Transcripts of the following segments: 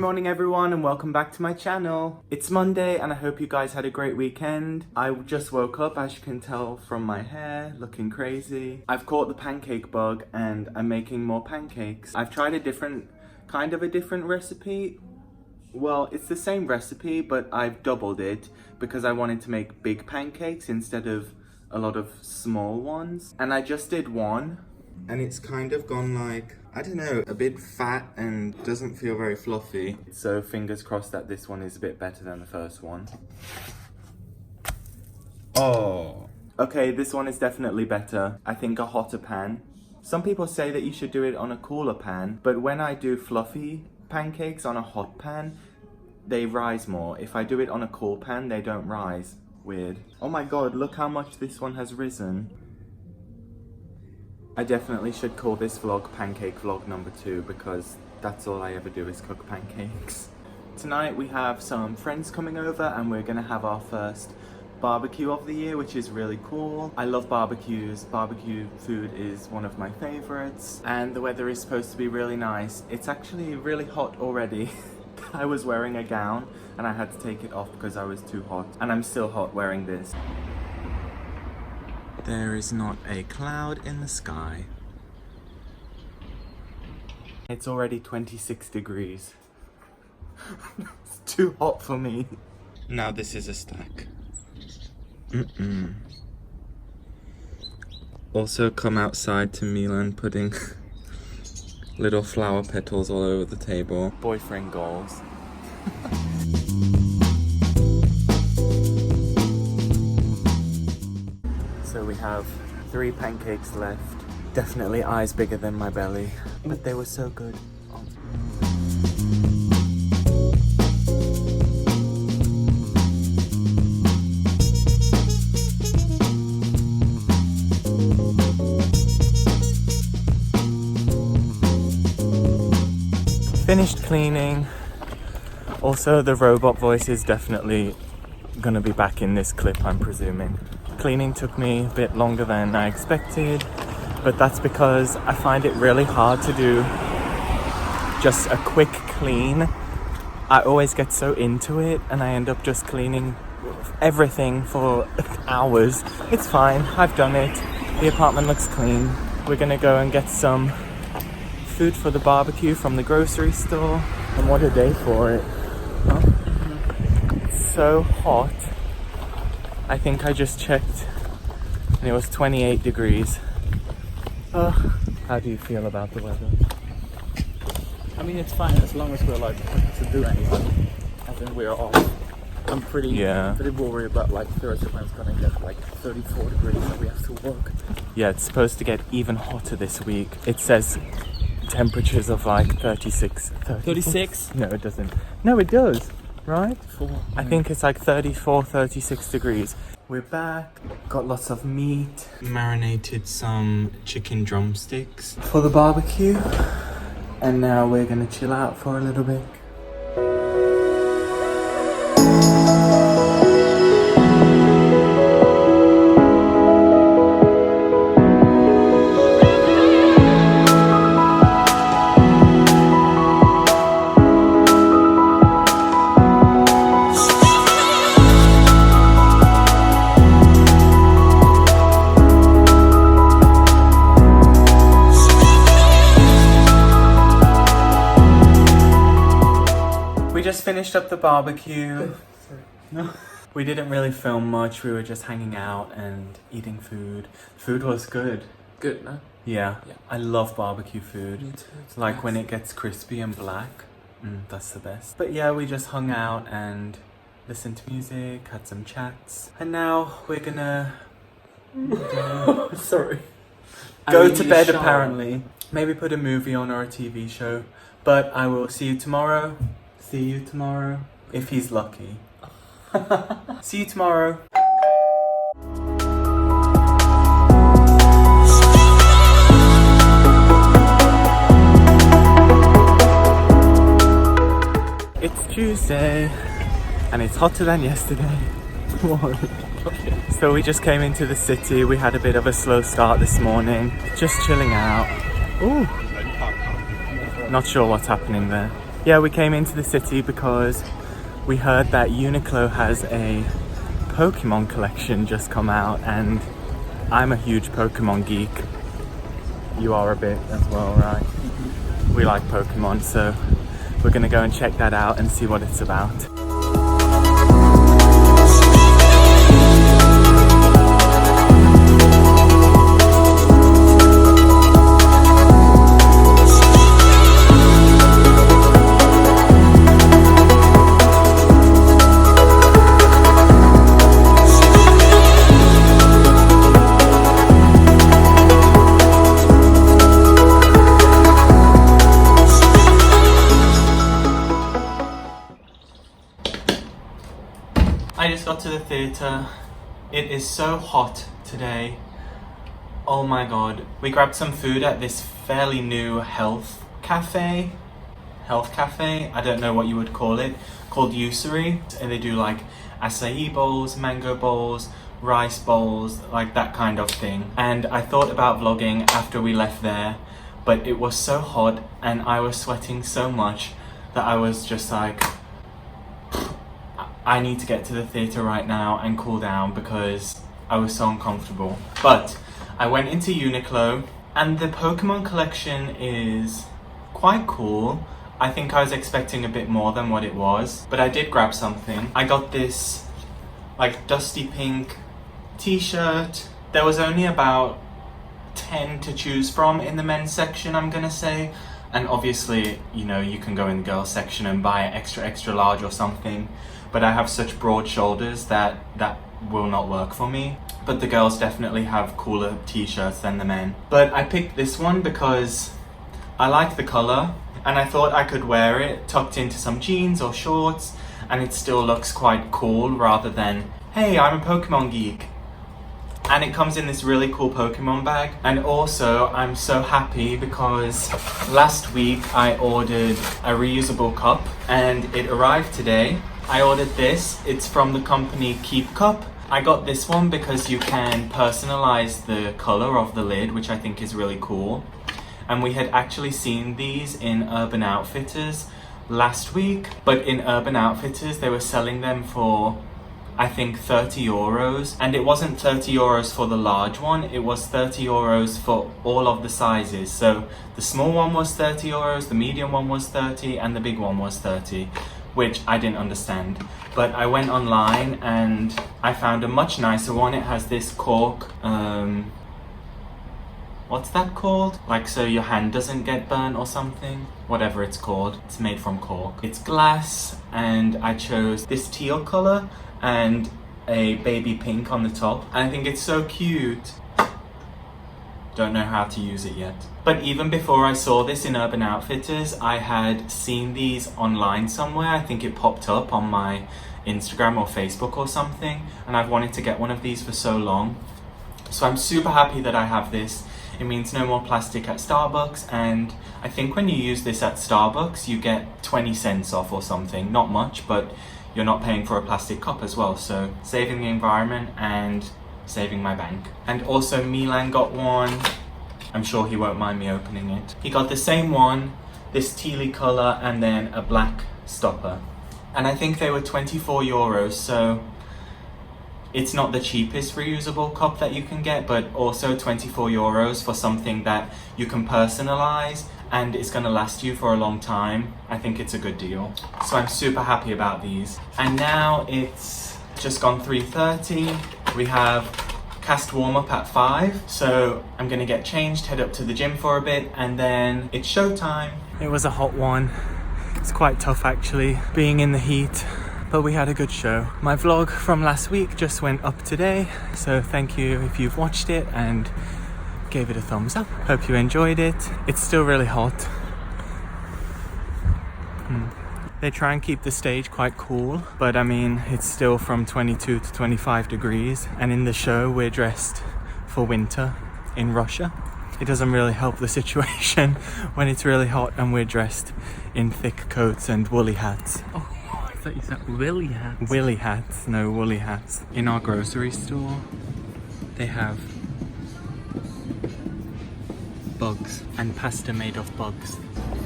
morning everyone and welcome back to my channel. It's Monday and I hope you guys had a great weekend. I just woke up, as you can tell from my hair, looking crazy. I've caught the pancake bug and I'm making more pancakes. I've tried a different recipe. Well, it's the same recipe, but I've doubled it because I wanted to make big pancakes instead of a lot of small ones. And I just did one and it's kind of gone like, I don't know, a bit fat and doesn't feel very fluffy. So fingers crossed that this one is a bit better than the first one. Oh. Okay, this one is definitely better. I think a hotter pan. Some people say that you should do it on a cooler pan, but when I do fluffy pancakes on a hot pan, they rise more. If I do it on a cool pan, they don't rise. Weird. Oh my god, look how much this one has risen. I definitely should call this vlog pancake vlog number 2 because that's all I ever do is cook pancakes. Tonight we have some friends coming over and we're gonna have our first barbecue of the year, which is really cool. I love barbecues. Barbecue food is one of my favorites and the weather is supposed to be really nice. It's actually really hot already. I was wearing a gown and I had to take it off because I was too hot, and I'm still hot wearing this. There is not a cloud in the sky. It's already 26 degrees. It's too hot for me. Now this is a stack. Also come outside to Milan putting little flower petals all over the table. Boyfriend goals. So we have 3 pancakes left. Definitely eyes bigger than my belly, but they were so good. Oh. Finished cleaning. Also, the robot voice is definitely gonna be back in this clip, I'm presuming. Cleaning took me a bit longer than I expected, but that's because I find it really hard to do just a quick clean. I always get so into it and I end up just cleaning everything for hours. It's fine, I've done it. The apartment looks clean. We're gonna go and get some food for the barbecue from the grocery store. And what a day for it. Huh? It's so hot. I think I just checked and it was 28 degrees. How do you feel about the weather? I mean, it's fine as long as we're like to do anything. I think we're off. I'm pretty worried about like Thursday when it's gonna get like 34 degrees and we have to work. Yeah, it's supposed to get even hotter this week. It says temperatures of like 36. 36? No, it doesn't. No, it does. Right? I think it's like 34, 36 degrees. We're back. Got lots of meat. Marinated some chicken drumsticks for the barbecue. And now we're gonna chill out for a little bit. Finished up the barbecue. No. We didn't really film much, we were just hanging out and eating food. Food was good. Good, no? Yeah. I love barbecue food. Me too. Like nice. when it gets crispy and black. That's the best. But yeah, we just hung out and listened to music, had some chats. And now we're gonna sorry. go to bed apparently. Maybe put a movie on or a TV show. But I will see you tomorrow. See you tomorrow, if he's lucky. See you tomorrow. It's Tuesday, and it's hotter than yesterday. So we just came into the city. We had a bit of a slow start this morning. Just chilling out. Ooh. Not sure what's happening there. Yeah, we came into the city because we heard that Uniqlo has a Pokemon collection just come out, and I'm a huge Pokemon geek. You are a bit as well, right? We like Pokemon, so we're gonna go and check that out and see what it's about. I just got to the theatre. It is so hot today. Oh my god. We grabbed some food at this fairly new health cafe. I don't know what you would call it. Called Usury. And they do like acai bowls, mango bowls, rice bowls, like that kind of thing. And I thought about vlogging after we left there, but it was so hot and I was sweating so much that I was just like, I need to get to the theatre right now and cool down because I was so uncomfortable. But I went into Uniqlo and the Pokemon collection is quite cool. I think I was expecting a bit more than what it was, but I did grab something. I got this like dusty pink t-shirt. There was only about 10 to choose from in the men's section, I'm gonna say. And obviously, you know, you can go in the girls section and buy an extra large or something. But I have such broad shoulders that will not work for me. But the girls definitely have cooler t-shirts than the men. But I picked this one because I like the color and I thought I could wear it tucked into some jeans or shorts and it still looks quite cool rather than, hey, I'm a Pokemon geek. And it comes in this really cool Pokemon bag. And also, I'm so happy because last week I ordered a reusable cup and it arrived today. I ordered this. It's from the company Keep Cup. I got this one because you can personalize the color of the lid, which I think is really cool. And we had actually seen these in Urban Outfitters last week. But in Urban Outfitters, they were selling them for, I think, 30 euros. And it wasn't 30 euros for the large one. It was 30 euros for all of the sizes. So the small one was 30 euros, the medium one was 30, and the big one was 30. Which I didn't understand. But I went online and I found a much nicer one. It has this cork, what's that called? Like so your hand doesn't get burnt or something. Whatever it's called. It's made from cork. It's glass and I chose this teal color and a baby pink on the top. And I think it's so cute. Don't know how to use it yet. But even before I saw this in Urban Outfitters, I had seen these online somewhere. I think it popped up on my Instagram or Facebook or something. And I've wanted to get one of these for so long. So I'm super happy that I have this. It means no more plastic at Starbucks. And I think when you use this at Starbucks, you get 20 cents off or something. Not much, but you're not paying for a plastic cup as well. So saving the environment and saving my bank. And also Milan got one. I'm sure he won't mind me opening it. He got the same one, this tealy colour and then a black stopper. And I think they were 24 euros, so it's not the cheapest reusable cup that you can get, but also 24 euros for something that you can personalise and it's going to last you for a long time. I think it's a good deal. So I'm super happy about these. And now it's just gone 3:30. We have cast warm up at 5. So I'm gonna get changed, head up to the gym for a bit, and then it's showtime. It was a hot one. It's quite tough actually, being in the heat, but we had a good show. My vlog from last week just went up today, so thank you if you've watched it and gave it a thumbs up. Hope you enjoyed it. It's still really hot. They try and keep the stage quite cool, but I mean, it's still from 22 to 25 degrees. And in the show, we're dressed for winter in Russia. It doesn't really help the situation when it's really hot and we're dressed in thick coats and woolly hats. Oh, I thought you said willy hats. Willy hats, no woolly hats. In our grocery store, they have bugs and pasta made of bugs.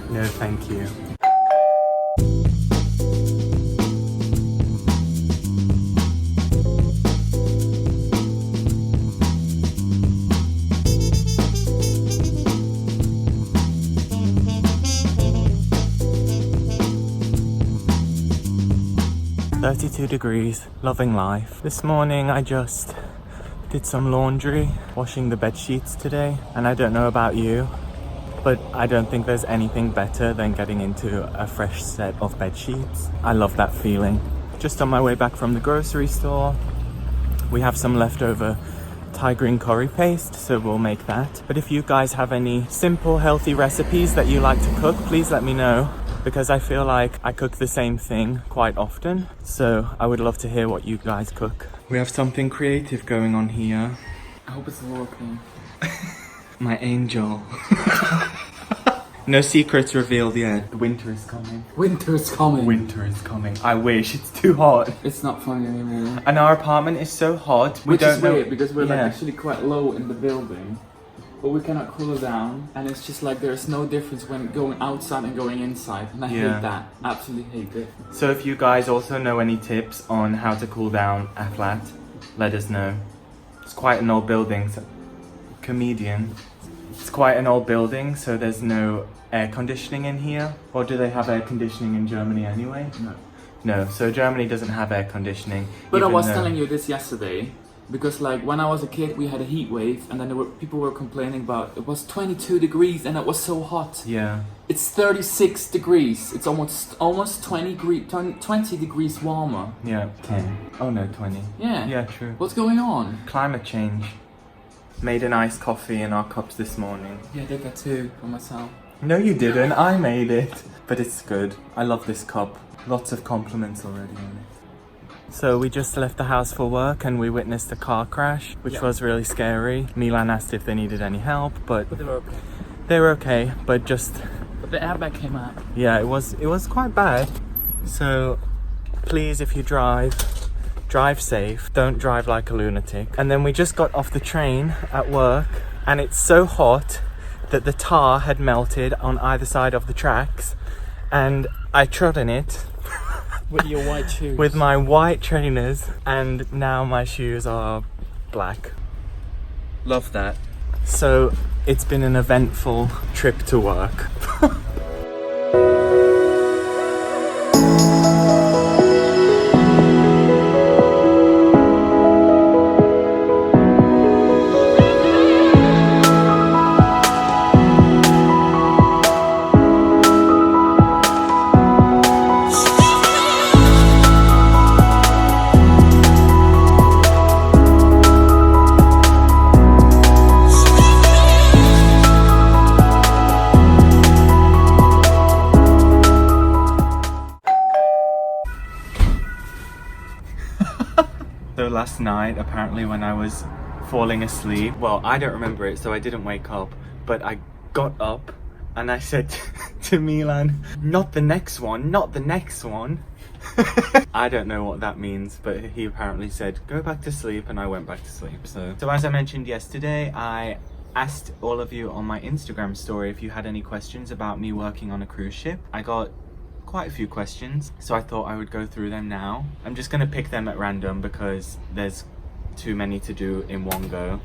No, thank you. 32 degrees, loving life. This morning I just did some laundry, washing the bed sheets today, and I don't know about you, but I don't think there's anything better than getting into a fresh set of bed sheets. I love that feeling. Just on my way back from the grocery store, we have some leftover Thai green curry paste, so we'll make that. But if you guys have any simple, healthy recipes that you like to cook, please let me know, because I feel like I cook the same thing quite often. So I would love to hear what you guys cook. We have something creative going on here. I hope it's working. My angel. No secrets revealed yet. Winter is coming. Winter is coming. Winter is coming. I wish. It's too hot. It's not funny anymore. And our apartment is so hot. Which is weird because we're like actually quite low in the building, but we cannot cool it down. And it's just like there's no difference when going outside and going inside. And I hate that. Absolutely hate it. So if you guys also know any tips on how to cool down a flat, let us know. It's quite an old building. So comedian. It's quite an old building, so there's no air conditioning in here. Or do they have air conditioning in Germany anyway? No. No, so Germany doesn't have air conditioning. But I was telling you this yesterday, because like when I was a kid we had a heat wave, and then people were complaining about it was 22 degrees and it was so hot. Yeah. It's 36 degrees. It's almost 20 degrees warmer. Yeah. 10. Oh no, 20. Yeah. Yeah, true. What's going on? Climate change. Made an iced coffee in our cups this morning. Yeah, I did that too for myself. No, you didn't. I made it. But it's good. I love this cup. Lots of compliments already on it. So we just left the house for work and we witnessed a car crash, which was really scary. Milan asked if they needed any help, but they were okay. They were okay, but the airbag came out. Yeah, it was quite bad. So please, if you drive safe, don't drive like a lunatic. And then we just got off the train at work, and it's so hot that the tar had melted on either side of the tracks, and I trod in it with your white shoes. With my white trainers, and now my shoes are black. Love that. So it's been an eventful trip to work. So last night, apparently when I was falling asleep, well, I don't remember it, so I didn't wake up, but I got up and I said to Milan, not the next one, not the next one. I don't know what that means, but he apparently said, go back to sleep, and I went back to sleep. So as I mentioned yesterday, I asked all of you on my Instagram story if you had any questions about me working on a cruise ship. I got quite a few questions, so I thought I would go through them now. I'm just gonna pick them at random because there's too many to do in one go.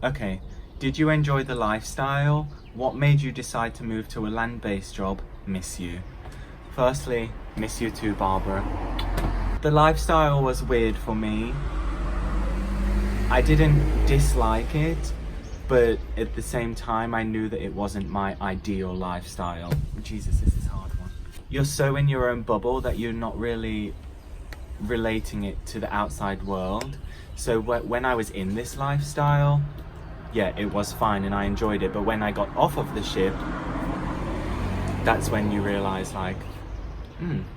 Okay, did you enjoy the lifestyle? What made you decide to move to a land-based job? Miss you. Firstly, miss you too, Barbara. The lifestyle was weird for me. I didn't dislike it, but at the same time I knew that it wasn't my ideal lifestyle. Jesus, this is a hard one. You're so in your own bubble that you're not really relating it to the outside world. So when I was in this lifestyle, yeah, it was fine and I enjoyed it. But when I got off of the ship, that's when you realize like,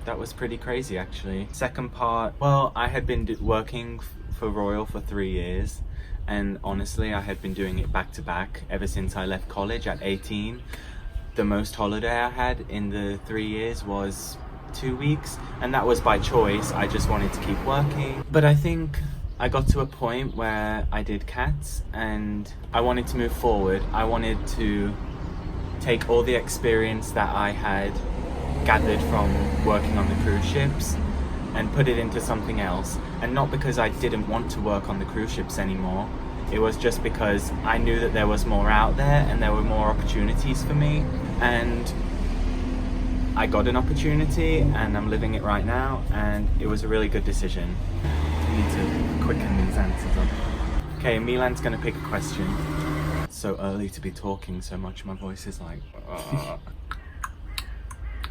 that was pretty crazy actually. Second part, well, I had been working for Royal for 3 years, and honestly I had been doing it back to back ever since I left college at 18. The most holiday I had in the 3 years was 2 weeks, and that was by choice. I just wanted to keep working. But I think I got to a point where I did CATs and I wanted to move forward. I wanted to take all the experience that I had gathered from working on the cruise ships and put it into something else. And not because I didn't want to work on the cruise ships anymore. It was just because I knew that there was more out there and there were more opportunities for me. And I got an opportunity and I'm living it right now, and it was a really good decision. I need to quicken these answers up. Okay, Milan's gonna pick a question. It's so early to be talking so much, my voice is like...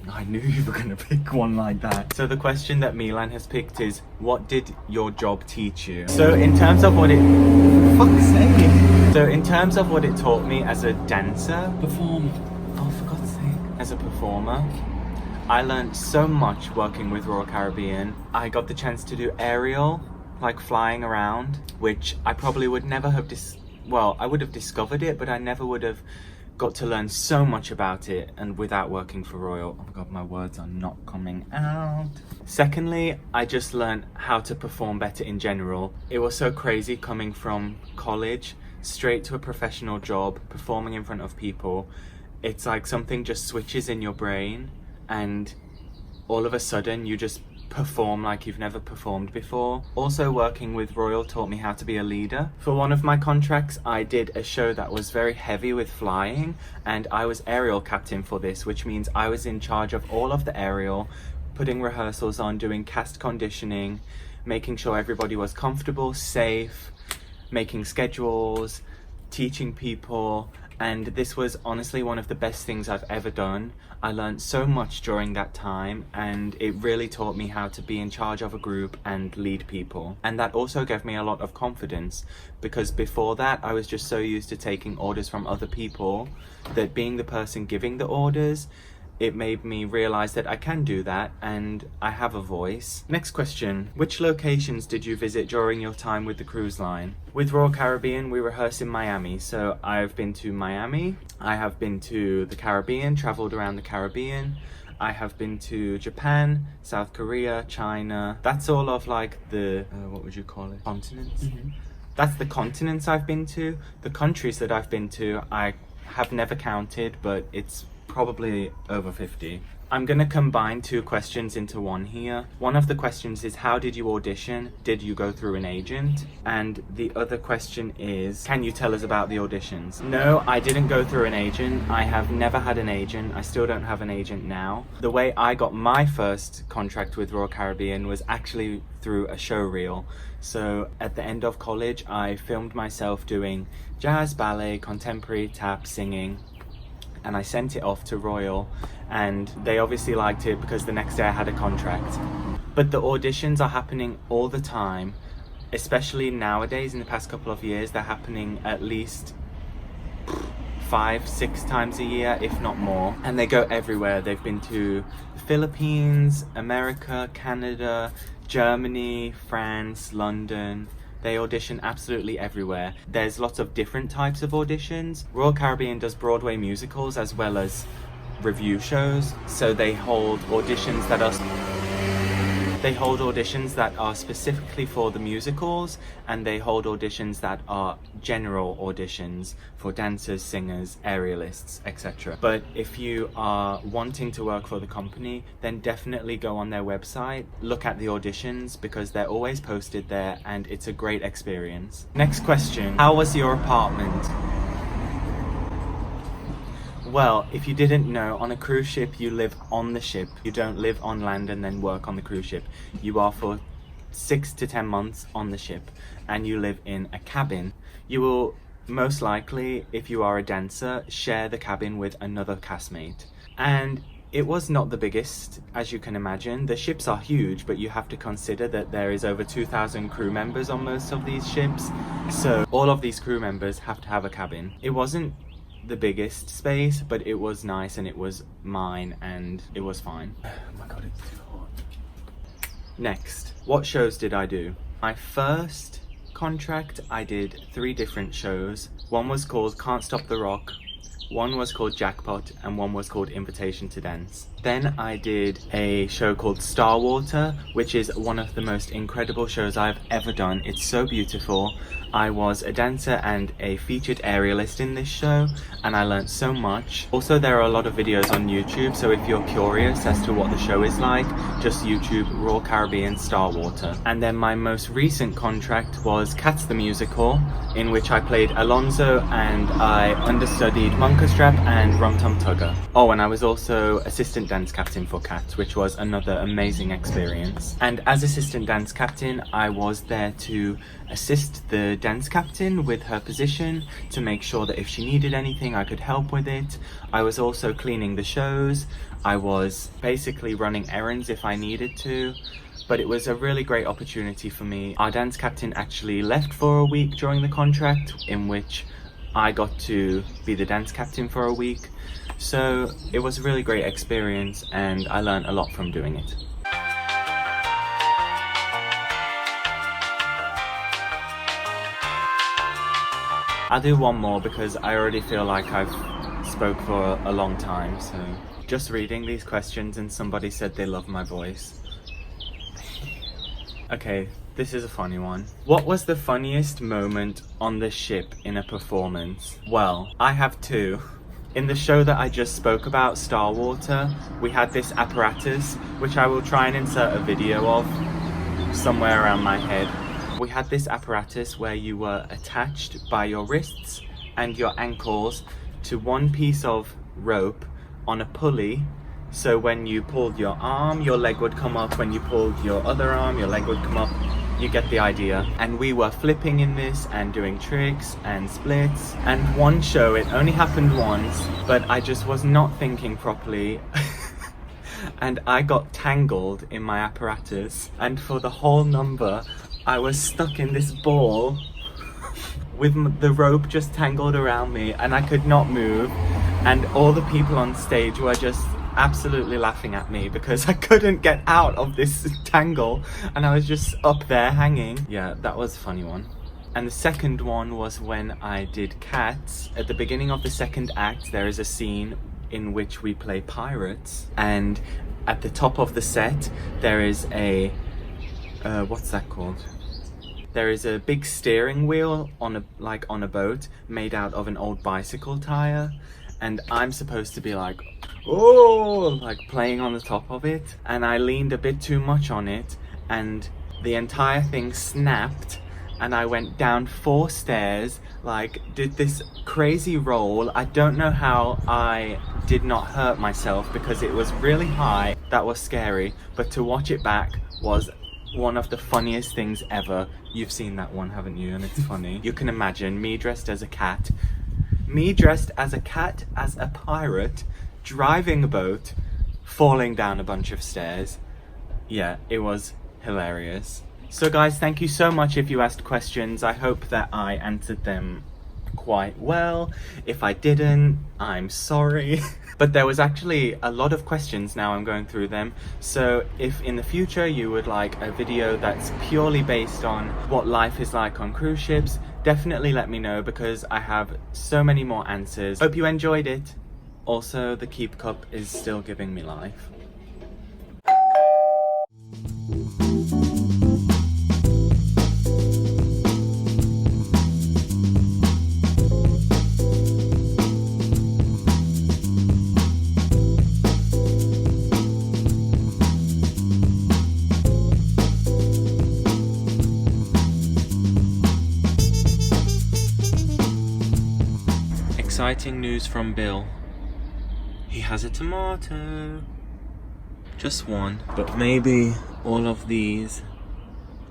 I knew you were gonna pick one like that. So the question that Milan has picked is, what did your job teach you? So in terms of what it... For fuck's sake! So in terms of what it taught me as a dancer... Perform. Oh, for God's sake. As a performer, I learned so much working with Royal Caribbean. I got the chance to do aerial, like flying around, which I probably would never have well, I would have discovered it, but I never would have got to learn so much about it and without working for Royal. Oh my God, my words are not coming out. Secondly, I just learned how to perform better in general. It was so crazy coming from college straight to a professional job, performing in front of people. It's like something just switches in your brain and all of a sudden you just perform like you've never performed before. Also, working with Royal taught me how to be a leader. For one of my contracts, I did a show that was very heavy with flying, and I was aerial captain for this, which means I was in charge of all of the aerial, putting rehearsals on, doing cast conditioning, making sure everybody was comfortable, safe, making schedules, teaching people, and this was honestly one of the best things I've ever done. I learned so much during that time, and it really taught me how to be in charge of a group and lead people. And that also gave me a lot of confidence, because before that I was just so used to taking orders from other people that being the person giving the orders, it made me realize that I can do that and I have a voice. Next question. Which locations did you visit during your time with the cruise line? With Royal Caribbean, we rehearse in Miami. So I've been to Miami, I have been to the Caribbean, traveled around the Caribbean. I have been to Japan, South Korea, China. That's all of like the, what would you call it? Continents? Mm-hmm. That's the continents I've been to. The countries that I've been to, I have never counted, but it's probably over 50. I'm gonna combine two questions into one here. One of the questions is, how did you audition? Did you go through an agent? And the other question is, can you tell us about the auditions? No, I didn't go through an agent. I have never had an agent. I still don't have an agent now. The way I got my first contract with Royal Caribbean was actually through a show reel. So at the end of college, I filmed myself doing jazz, ballet, contemporary, tap, singing, and I sent it off to Royal, and they obviously liked it because the next day I had a contract. But the auditions are happening all the time, especially nowadays. In the past couple of years, they're happening at least 5-6 times a year, if not more, and they go everywhere. They've been to the Philippines, America, Canada, Germany, France, London. They audition absolutely everywhere. There's lots of different types of auditions. Royal Caribbean does Broadway musicals as well as review shows. So they hold auditions that are specifically for the musicals, and they hold auditions that are general auditions for dancers, singers, aerialists, etc. But if you are wanting to work for the company, then definitely go on their website, look at the auditions, because they're always posted there and it's a great experience. Next question. How was your apartment? Well, if you didn't know, on a cruise ship you live on the ship. You don't live on land and then work on the cruise ship. You are for 6 to 10 months on the ship, and you live in a cabin. You will most likely, if you are a dancer, share the cabin with another castmate. And it was not the biggest, as you can imagine. The ships are huge, but you have to consider that there is over 2,000 crew members on most of these ships. So all of these crew members have to have a cabin. It wasn't the biggest space, but it was nice and it was mine and it was fine. Oh my God, it's too hot. Next, what shows did I do? My first contract, I did 3 different shows. One was called Can't Stop the Rock, one was called Jackpot, and one was called Invitation to Dance. Then I did a show called Starwater, which is one of the most incredible shows I've ever done. It's so beautiful. I was a dancer and a featured aerialist in this show, and I learned so much. Also, there are a lot of videos on YouTube, so if you're curious as to what the show is like, just YouTube Royal Caribbean Starwater. And then my most recent contract was Cats the Musical, in which I played Alonso and I understudied Monk Strap and Rum Tum Tugger. Oh, and I was also assistant dance captain for Cats, which was another amazing experience. And as assistant dance captain, I was there to assist the dance captain with her position, to make sure that if she needed anything, I could help with it. I was also cleaning the shows. I was basically running errands if I needed to. But it was a really great opportunity for me. Our dance captain actually left for a week during the contract, in which I got to be the dance captain for a week. So it was a really great experience and I learned a lot from doing it. I'll do one more because I already feel like I've spoke for a long time. So just reading these questions and somebody said they love my voice. Okay, this is a funny one. What was the funniest moment on the ship in a performance? Well, I have two. In the show that I just spoke about, Starwater, we had this apparatus, which I will try and insert a video of somewhere around my head. We had this apparatus where you were attached by your wrists and your ankles to one piece of rope on a pulley. So when you pulled your arm, your leg would come up. When you pulled your other arm, your leg would come up. You get the idea. And we were flipping in this and doing tricks and splits. And one show, it only happened once, but I just was not thinking properly. And I got tangled in my apparatus. And for the whole number, I was stuck in this ball with the rope just tangled around me and I could not move. And all the people on stage were just absolutely laughing at me because I couldn't get out of this tangle and I was just up there hanging. Yeah, that was a funny one. And the second one was when I did Cats. At the beginning of the second act, there is a scene in which we play pirates, and at the top of the set there is a what's that called? There is a big steering wheel on a boat made out of an old bicycle tire, and I'm supposed to be like, oh, like playing on the top of it, and I leaned a bit too much on it and the entire thing snapped and I went down 4 stairs, like did this crazy roll. I don't know how I did not hurt myself because it was really high. That was scary, but to watch it back was one of the funniest things ever. You've seen that one, haven't you? And it's funny. You can imagine me dressed as a cat, as a pirate, driving a boat, falling down a bunch of stairs. Yeah, it was hilarious. So guys, thank you so much if you asked questions. I hope that I answered them quite well. If I didn't, I'm sorry. But there was actually a lot of questions. Now I'm going through them. So if in the future you would like a video that's purely based on what life is like on cruise ships, definitely let me know because I have so many more answers. Hope you enjoyed it. Also, the Keep Cup is still giving me life. Exciting news from Bill. He has a tomato. Just one, but maybe all of these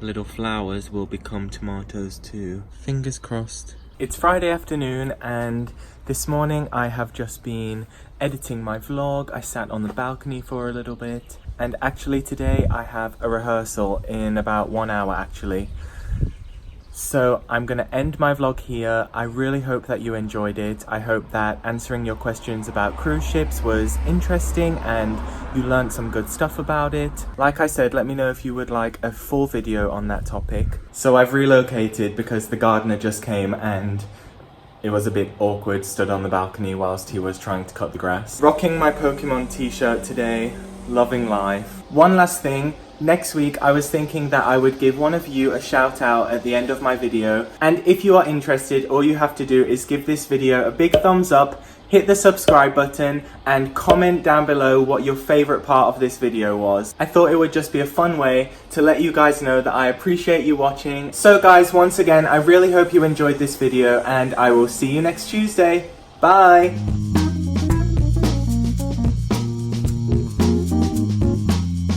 little flowers will become tomatoes too. Fingers crossed. It's Friday afternoon and this morning I have just been editing my vlog. I sat on the balcony for a little bit, and actually today I have a rehearsal in about 1 hour actually. So I'm gonna end my vlog here. I really hope that you enjoyed it. I hope that answering your questions about cruise ships was interesting and you learned some good stuff about it. Like I said, let me know if you would like a full video on that topic. So I've relocated because the gardener just came and it was a bit awkward stood on the balcony whilst he was trying to cut the grass. Rocking my Pokemon t-shirt today, loving life. One last thing. Next week, I was thinking that I would give one of you a shout out at the end of my video. And if you are interested, all you have to do is give this video a big thumbs up, hit the subscribe button, and comment down below what your favorite part of this video was. I thought it would just be a fun way to let you guys know that I appreciate you watching. So guys, once again, I really hope you enjoyed this video and I will see you next Tuesday. Bye!